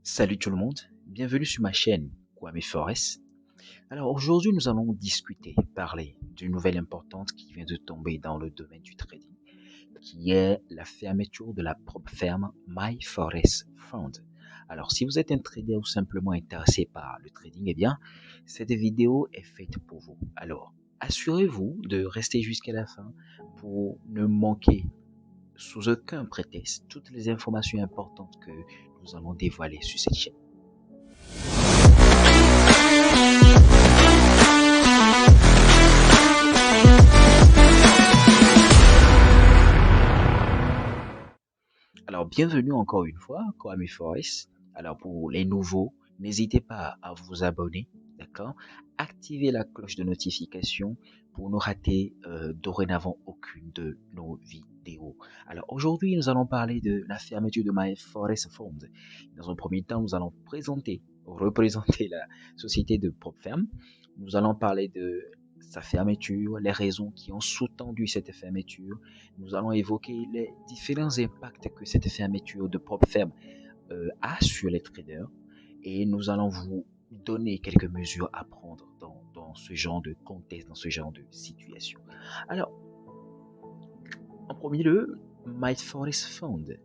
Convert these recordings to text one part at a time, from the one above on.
Salut tout le monde, bienvenue sur ma chaîne Kwame Forest. Alors aujourd'hui nous allons discuter, parler d'une nouvelle importante qui vient de tomber dans le domaine du trading, qui est la fermeture de la propre ferme My Forest Fund. Alors si vous êtes un trader ou simplement intéressé par le trading, eh bien cette vidéo est faite pour vous. Alors assurez-vous de rester jusqu'à la fin pour ne manquer sous aucun prétexte toutes les informations importantes que nous allons dévoiler sur cette chaîne. Alors, bienvenue encore une fois, Kwame Forest. Alors, pour les nouveaux, n'hésitez pas à vous abonner, d'accord? Activez la cloche de notification pour ne rater dorénavant aucune de nos vidéos. Alors, aujourd'hui, nous allons parler de la fermeture de My Forest Fund. Dans un premier temps, nous allons représenter la société de PropFerm. Nous allons parler de sa fermeture, les raisons qui ont sous-tendu cette fermeture. Nous allons évoquer les différents impacts que cette fermeture de propre ferme a sur les traders et nous allons vous donner quelques mesures à prendre dans ce genre de contexte, dans ce genre de situation. Alors, en premier lieu, My Forest Fund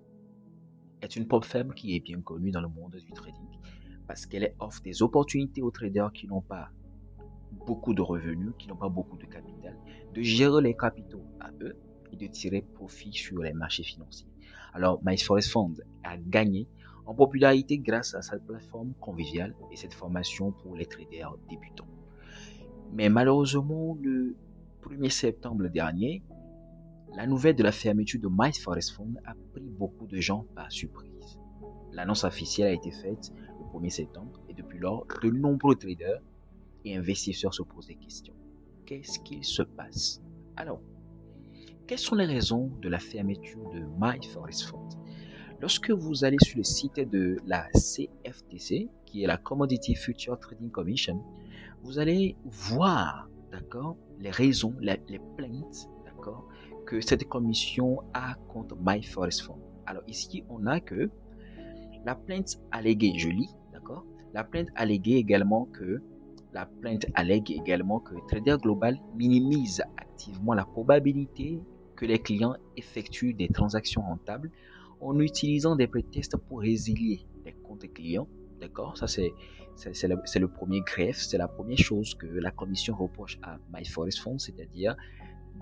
est une propre ferme qui est bien connue dans le monde du trading parce qu'elle offre des opportunités aux traders qui n'ont pas beaucoup de revenus, qui n'ont pas beaucoup de capital, de gérer les capitaux à eux et de tirer profit sur les marchés financiers. Alors, My Forest Fund a gagné en popularité grâce à sa plateforme conviviale et cette formation pour les traders débutants. Mais malheureusement, le 1er septembre dernier, la nouvelle de la fermeture de My Forest Fund a pris beaucoup de gens par surprise. L'annonce officielle a été faite le 1er septembre et depuis lors, de nombreux traders et investisseurs se posent des questions. Qu'est-ce qu'il se passe? Alors, quelles sont les raisons de la fermeture de My Forest Fund? Lorsque vous allez sur le site de la CFTC, qui est la Commodity Future Trading Commission, vous allez voir, d'accord, les raisons, les plaintes, d'accord, que cette commission a contre My Forest Fund. Alors ici, on a que la plainte alléguée, je lis, d'accord, la plainte allègue également que Trader Global minimise activement la probabilité que les clients effectuent des transactions rentables en utilisant des prétextes pour résilier les comptes clients. D'accord? Ça, c'est le premier greffe, c'est la première chose que la commission reproche à My Forest Fund, c'est-à-dire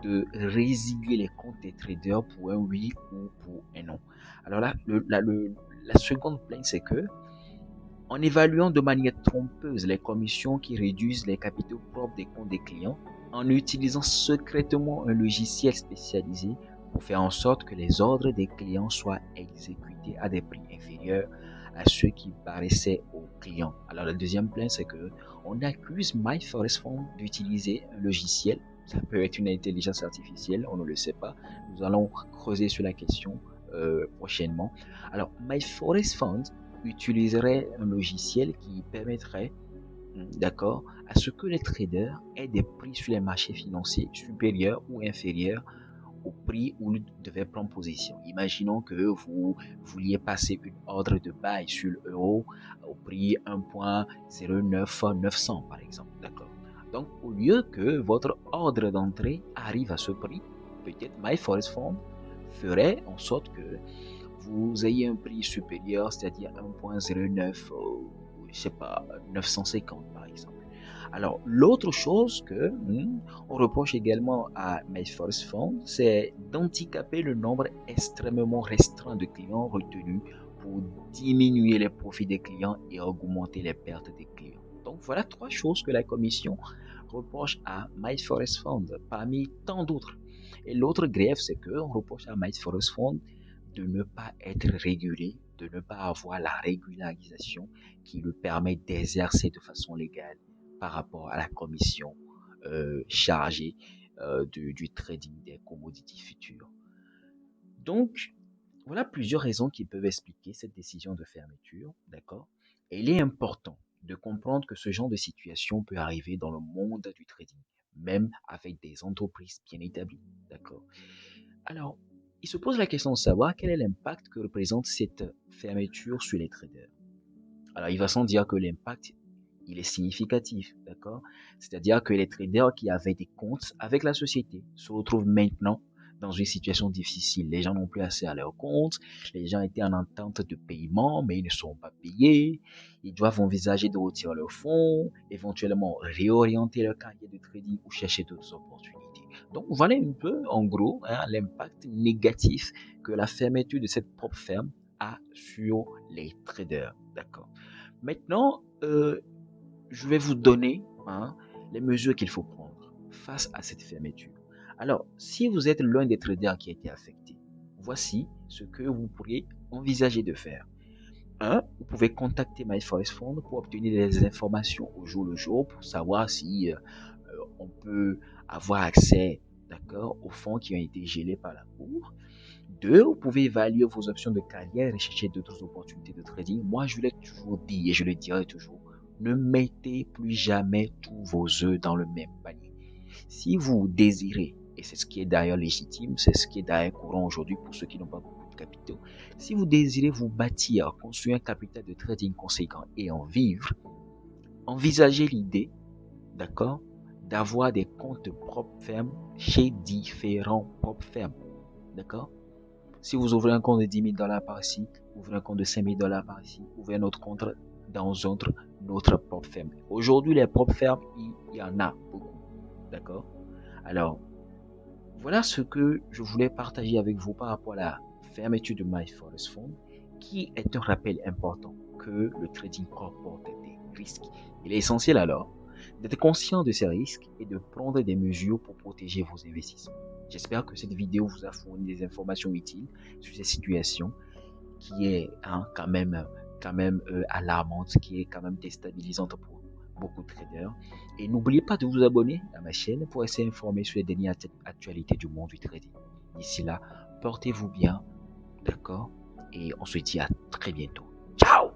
de résilier les comptes des traders pour un oui ou pour un non. Alors là, la seconde plainte, c'est que en évaluant de manière trompeuse les commissions qui réduisent les capitaux propres des comptes des clients, en utilisant secrètement un logiciel spécialisé pour faire en sorte que les ordres des clients soient exécutés à des prix inférieurs à ceux qui paraissaient aux clients. Alors la deuxième plainte, c'est que on accuse My Forest Fund d'utiliser un logiciel. Ça peut être une intelligence artificielle, on ne le sait pas. Nous allons creuser sur la question prochainement. Alors, My Forest Fund utiliserait un logiciel qui permettrait, d'accord, à ce que les traders aient des prix sur les marchés financiers supérieurs ou inférieurs au prix où ils devaient prendre position. Imaginons que vous vouliez passer une ordre de buy sur l'euro au prix 1.09900 par exemple, d'accord. Donc, au lieu que votre ordre d'entrée arrive à ce prix, peut-être My Forest Fund ferait en sorte que vous ayez un prix supérieur, c'est-à-dire 1.09, je sais pas, 950 par exemple. Alors, l'autre chose que on reproche également à MyFirst Fund, c'est d'handicaper le nombre extrêmement restreint de clients retenus pour diminuer les profits des clients et augmenter les pertes des clients. Donc, voilà trois choses que la commission reproche à MyForest Fund parmi tant d'autres. Et l'autre grève, c'est qu'on reproche à MyForest Fund de ne pas être régulé, de ne pas avoir la régularisation qui lui permet d'exercer de façon légale par rapport à la commission chargée du trading des commodities futures. Donc, voilà plusieurs raisons qui peuvent expliquer cette décision de fermeture, d'accord? Et il est important de comprendre que ce genre de situation peut arriver dans le monde du trading, même avec des entreprises bien établies, d'accord? Alors, il se pose la question de savoir quel est l'impact que représente cette fermeture sur les traders. Alors, il va sans dire que l'impact, il est significatif, d'accord? C'est-à-dire que les traders qui avaient des comptes avec la société se retrouvent maintenant dans une situation difficile. Les gens n'ont plus accès à leurs comptes, les gens étaient en entente de paiement, mais ils ne sont pas payés. Ils doivent envisager de retirer leurs fonds, éventuellement réorienter leur carrière de trading ou chercher d'autres opportunités. Donc, voilà un peu, en gros, hein, l'impact négatif que la fermeture de cette propre ferme a sur les traders, d'accord? Maintenant, je vais vous donner hein, les mesures qu'il faut prendre face à cette fermeture. Alors, si vous êtes l'un des traders qui a été affecté, voici ce que vous pourriez envisager de faire. 1. Vous pouvez contacter MyForest Fund pour obtenir des informations au jour le jour pour savoir si on peut avoir accès, d'accord, aux fonds qui ont été gelés par la Cour. 2. Vous pouvez évaluer vos options de carrière et chercher d'autres opportunités de trading. Moi, je l'ai toujours dit et je le dirai toujours. Ne mettez plus jamais tous vos œufs dans le même panier. Si vous désirez, et c'est ce qui est d'ailleurs légitime, c'est ce qui est d'ailleurs courant aujourd'hui pour ceux qui n'ont pas beaucoup de capitaux, si vous désirez vous bâtir, construire un capital de trading conséquent et en vivre, envisagez l'idée, d'accord, d'avoir des comptes propres fermes chez différents propres fermes, d'accord? Si vous ouvrez un compte de 10 000 $ par ici, ouvrez un compte de 5 000 $ par ici, ouvrez un autre compte dans notre propre ferme. Aujourd'hui, les propres fermes, il y en a beaucoup. D'accord? Alors, voilà ce que je voulais partager avec vous par rapport à la fermeture de MyForest Fund, qui est un rappel important que le trading comporte des risques. Il est essentiel alors d'être conscient de ces risques et de prendre des mesures pour protéger vos investissements. J'espère que cette vidéo vous a fourni des informations utiles sur ces situations qui est hein, quand même alarmante, qui est quand même déstabilisante pour beaucoup de traders. Et n'oubliez pas de vous abonner à ma chaîne pour rester informé sur les dernières actualités du monde du trading. D'ici là, portez-vous bien, d'accord? Et on se dit à très bientôt. Ciao!